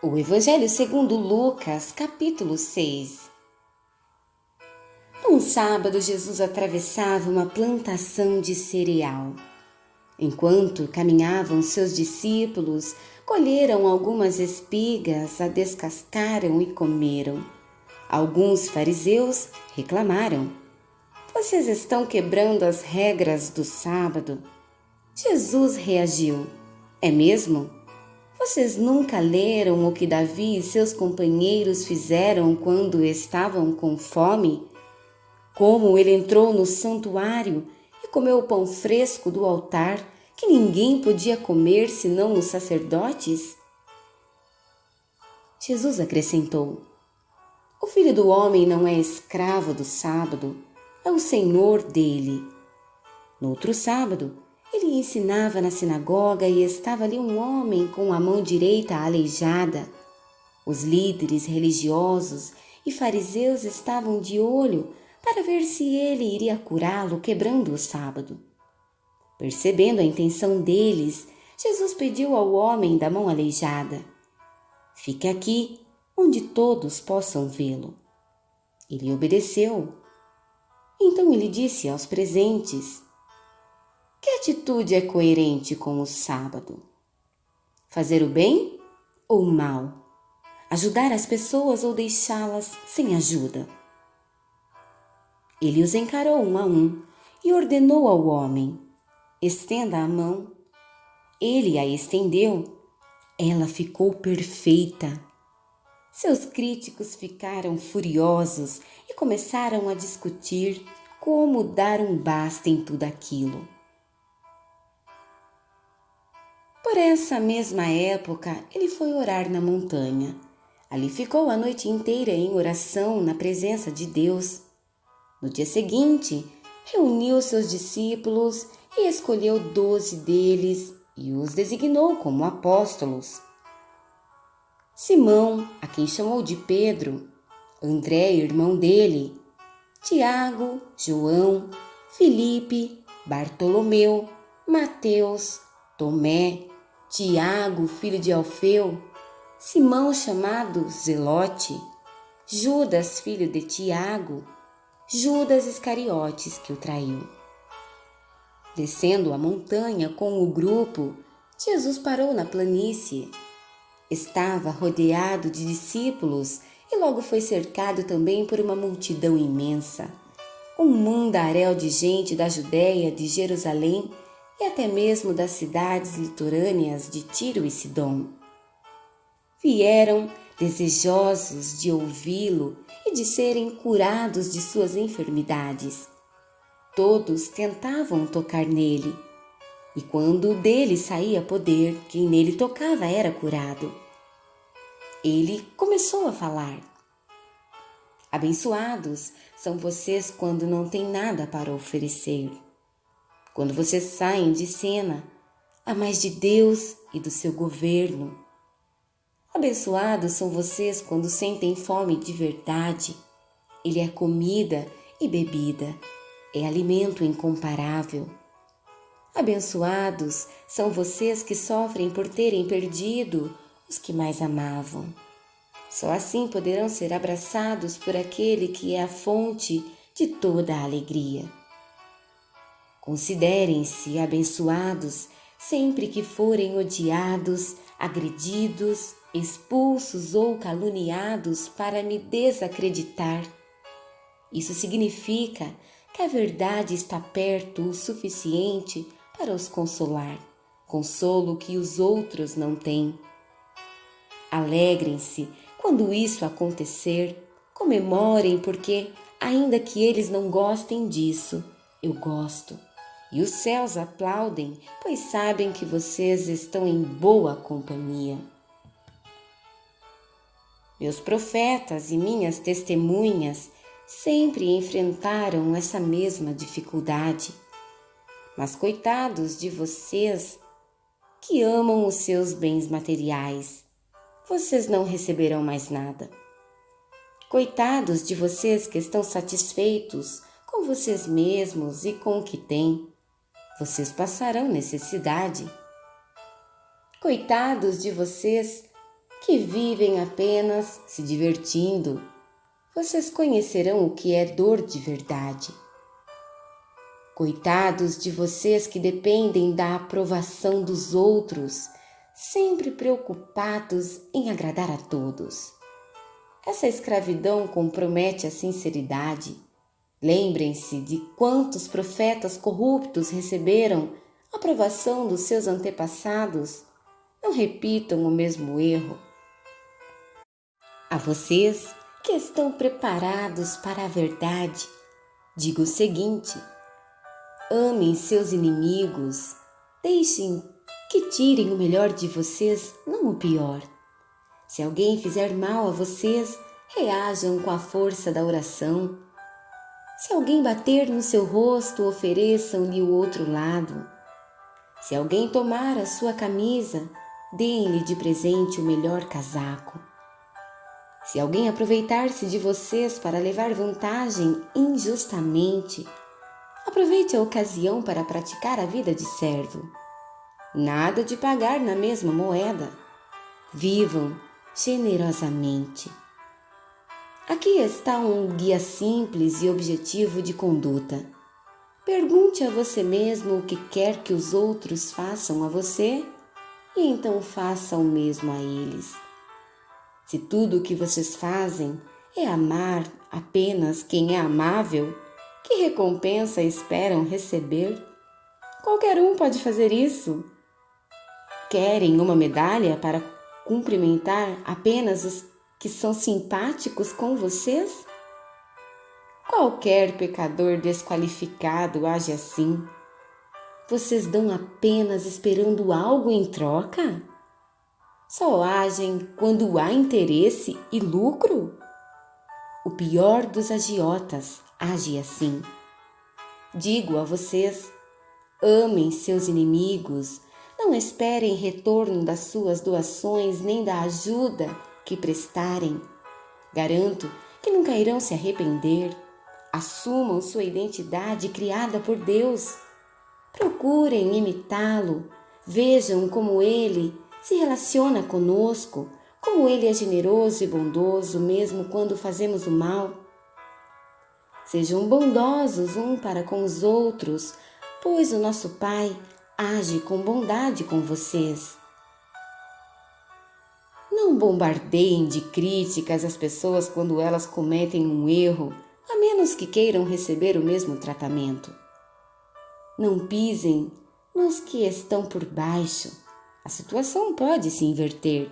O Evangelho segundo Lucas, capítulo 6. Num sábado, Jesus atravessava uma plantação de cereal. Enquanto caminhavam, seus discípulos colheram algumas espigas, a descascaram e comeram. Alguns fariseus reclamaram: "Vocês estão quebrando as regras do sábado." Jesus reagiu: "É mesmo? Vocês nunca leram o que Davi e seus companheiros fizeram quando estavam com fome? Como ele entrou no santuário e comeu o pão fresco do altar que ninguém podia comer senão os sacerdotes?" Jesus acrescentou: "O Filho do Homem não é escravo do sábado, é o Senhor dele." No outro sábado, ele ensinava na sinagoga e estava ali um homem com a mão direita aleijada. Os líderes religiosos e fariseus estavam de olho para ver se ele iria curá-lo quebrando o sábado. Percebendo a intenção deles, Jesus pediu ao homem da mão aleijada: "Fique aqui, onde todos possam vê-lo." Ele obedeceu. Então ele disse aos presentes: "Que atitude é coerente com o sábado? Fazer o bem ou o mal? Ajudar as pessoas ou deixá-las sem ajuda?" Ele os encarou um a um e ordenou ao homem: "Estenda a mão." Ele a estendeu. Ela ficou perfeita. Seus críticos ficaram furiosos e começaram a discutir como dar um basta em tudo aquilo. Por essa mesma época, ele foi orar na montanha. Ali ficou a noite inteira em oração na presença de Deus. No dia seguinte, reuniu seus discípulos e escolheu 12 deles e os designou como apóstolos: Simão, a quem chamou de Pedro; André, irmão dele; Tiago, João, Filipe, Bartolomeu, Mateus, Tomé, Tiago, filho de Alfeu, Simão chamado Zelote, Judas, filho de Tiago, Judas Iscariotes, que o traiu. Descendo a montanha com o grupo, Jesus parou na planície. Estava rodeado de discípulos e logo foi cercado também por uma multidão imensa. Um mundaréu de gente da Judéia, de Jerusalém e até mesmo das cidades litorâneas de Tiro e Sidom. Vieram desejosos de ouvi-lo e de serem curados de suas enfermidades. Todos tentavam tocar nele, e quando dele saía poder, quem nele tocava era curado. Ele começou a falar: "Abençoados são vocês quando não têm nada para oferecer. Quando vocês saem de cena, há mais de Deus e do seu governo. Abençoados são vocês quando sentem fome de verdade. Ele é comida e bebida, é alimento incomparável. Abençoados são vocês que sofrem por terem perdido os que mais amavam. Só assim poderão ser abraçados por aquele que é a fonte de toda a alegria. Considerem-se abençoados sempre que forem odiados, agredidos, expulsos ou caluniados para me desacreditar. Isso significa que a verdade está perto o suficiente para os consolar, consolo que os outros não têm. Alegrem-se quando isso acontecer, comemorem porque, ainda que eles não gostem disso, eu gosto. E os céus aplaudem, pois sabem que vocês estão em boa companhia. Meus profetas e minhas testemunhas sempre enfrentaram essa mesma dificuldade. Mas coitados de vocês que amam os seus bens materiais, vocês não receberão mais nada. Coitados de vocês que estão satisfeitos com vocês mesmos e com o que têm, vocês passarão necessidade. Coitados de vocês que vivem apenas se divertindo, vocês conhecerão o que é dor de verdade. Coitados de vocês que dependem da aprovação dos outros, sempre preocupados em agradar a todos. Essa escravidão compromete a sinceridade. Lembrem-se de quantos profetas corruptos receberam a aprovação dos seus antepassados. Não repitam o mesmo erro. A vocês que estão preparados para a verdade, digo o seguinte: amem seus inimigos, deixem que tirem o melhor de vocês, não o pior. Se alguém fizer mal a vocês, reajam com a força da oração. Se alguém bater no seu rosto, ofereçam-lhe o outro lado. Se alguém tomar a sua camisa, deem-lhe de presente o melhor casaco. Se alguém aproveitar-se de vocês para levar vantagem injustamente, aproveite a ocasião para praticar a vida de servo. Nada de pagar na mesma moeda. Vivam generosamente. Aqui está um guia simples e objetivo de conduta. Pergunte a você mesmo o que quer que os outros façam a você e então faça o mesmo a eles. Se tudo o que vocês fazem é amar apenas quem é amável, que recompensa esperam receber? Qualquer um pode fazer isso. Querem uma medalha para cumprimentar apenas os que são simpáticos com vocês? Qualquer pecador desqualificado age assim. Vocês dão apenas esperando algo em troca? Só agem quando há interesse e lucro? O pior dos agiotas age assim. Digo a vocês, amem seus inimigos, não esperem retorno das suas doações nem da ajuda que prestarem. Garanto que nunca irão se arrepender. Assumam sua identidade criada por Deus. Procurem imitá-lo. Vejam como ele se relaciona conosco, como ele é generoso e bondoso mesmo quando fazemos o mal. Sejam bondosos um para com os outros, pois o nosso Pai age com bondade com vocês. Não bombardeiem de críticas as pessoas quando elas cometem um erro, a menos que queiram receber o mesmo tratamento. Não pisem nos que estão por baixo. A situação pode se inverter.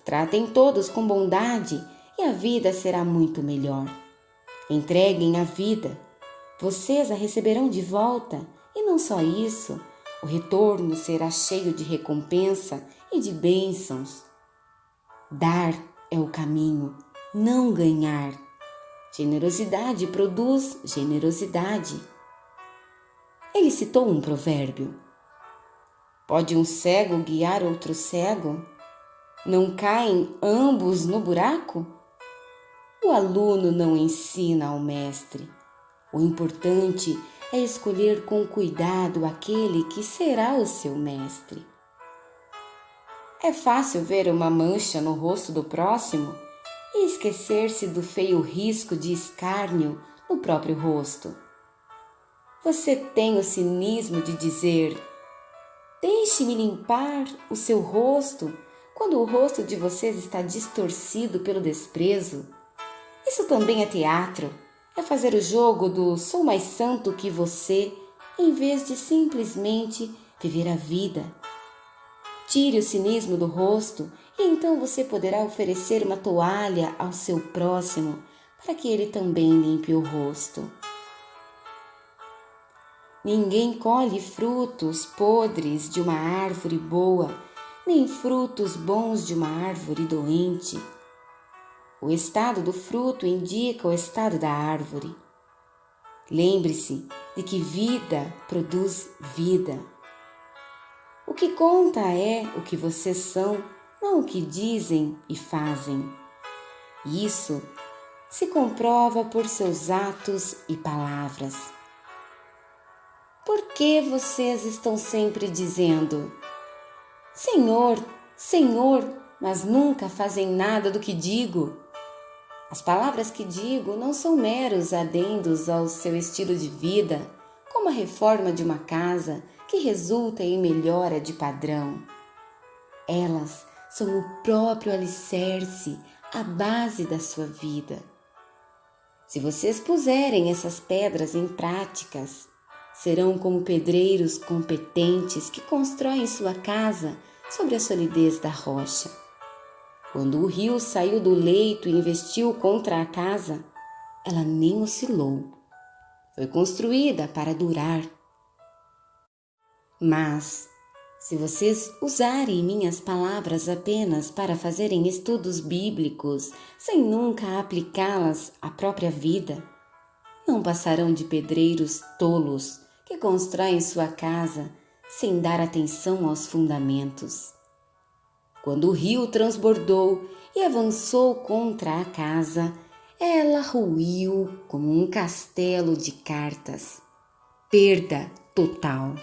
Tratem todos com bondade e a vida será muito melhor. Entreguem a vida. Vocês a receberão de volta e não só isso, o retorno será cheio de recompensa e de bênçãos. Dar é o caminho, não ganhar. Generosidade produz generosidade. Ele citou um provérbio. Pode um cego guiar outro cego? Não caem ambos no buraco? O aluno não ensina ao mestre. O importante é escolher com cuidado aquele que será o seu mestre. É fácil ver uma mancha no rosto do próximo e esquecer-se do feio risco de escárnio no próprio rosto. Você tem o cinismo de dizer: deixe-me limpar o seu rosto, quando o rosto de vocês está distorcido pelo desprezo. Isso também é teatro, é fazer o jogo do sou mais santo que você, em vez de simplesmente viver a vida. Tire o cinismo do rosto e então você poderá oferecer uma toalha ao seu próximo para que ele também limpe o rosto. Ninguém colhe frutos podres de uma árvore boa, nem frutos bons de uma árvore doente. O estado do fruto indica o estado da árvore. Lembre-se de que vida produz vida. O que conta é o que vocês são, não o que dizem e fazem. Isso se comprova por seus atos e palavras. Por que vocês estão sempre dizendo: Senhor, Senhor, mas nunca fazem nada do que digo. As palavras que digo não são meros adendos ao seu estilo de vida, como a reforma de uma casa que resulta em melhora de padrão. Elas são o próprio alicerce, a base da sua vida. Se vocês puserem essas pedras em práticas, serão como pedreiros competentes que constroem sua casa sobre a solidez da rocha. Quando o rio saiu do leito e investiu contra a casa, ela nem oscilou. Foi construída para durar. Mas, se vocês usarem minhas palavras apenas para fazerem estudos bíblicos, sem nunca aplicá-las à própria vida, não passarão de pedreiros tolos que constroem sua casa sem dar atenção aos fundamentos. Quando o rio transbordou e avançou contra a casa, ela ruiu como um castelo de cartas. Perda total.